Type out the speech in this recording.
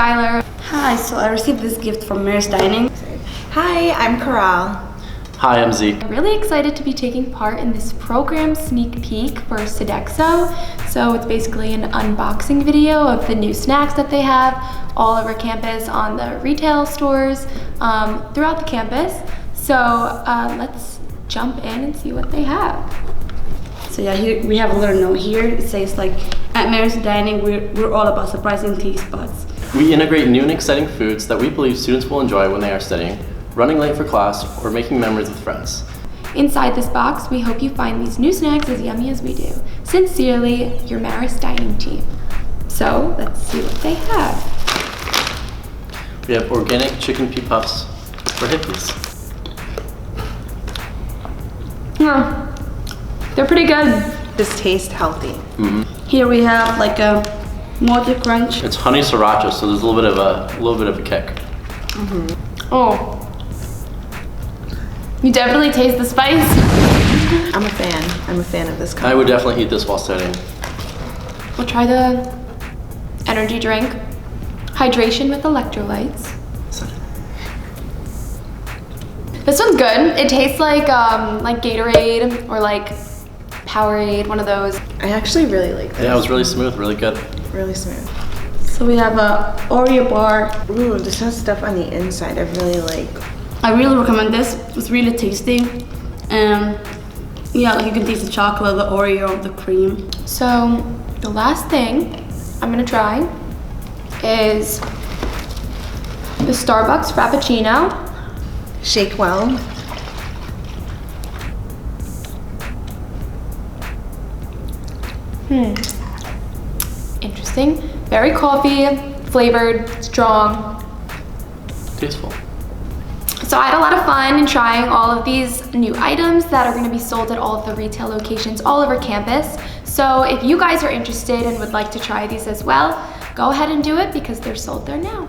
Skylar. Hi, so I received this gift from Marist Dining. Hi, I'm Coral. Hi, I'm Z. I'm really excited to be taking part in this program sneak peek for Sodexo. So it's basically an unboxing video of the new snacks that they have all over campus on the retail stores throughout the campus. So let's jump in and see what they have. So yeah, here we have a little note here. It says like, at Marist Dining, we're all about surprising taste buds. We integrate new and exciting foods that we believe students will enjoy when they are studying, running late for class, or making memories with friends. Inside this box, we hope you find these new snacks as yummy as we do. Sincerely, your Marist Dining team. So let's see what they have. We have organic chicken pea puffs for Hippeas. They're pretty good. This tastes healthy. Here we have like a Mojo crunch. It's honey sriracha, so there's a little bit of a kick. Oh, you definitely taste the spice. I'm a fan. I'm a fan of this I kind. would definitely eat this while studying. We'll try the energy drink. Hydration with electrolytes. This one's good. It tastes like Gatorade or like Powerade, one of those. I actually really like this. Yeah, it was really smooth, really good. Really smooth. So we have a Oreo bar. Ooh, this has stuff on the inside I really like. I really recommend this. It's really tasty. Yeah, like you can taste the chocolate, the Oreo, the cream. So the last thing I'm gonna try is the Starbucks Frappuccino. Shake well. Interesting. Very coffee flavored, strong. Tasteful. So I had a lot of fun in trying all of these new items that are going to be sold at all of the retail locations all over campus. So if you guys are interested and would like to try these as well, go ahead and do it because they're sold there now.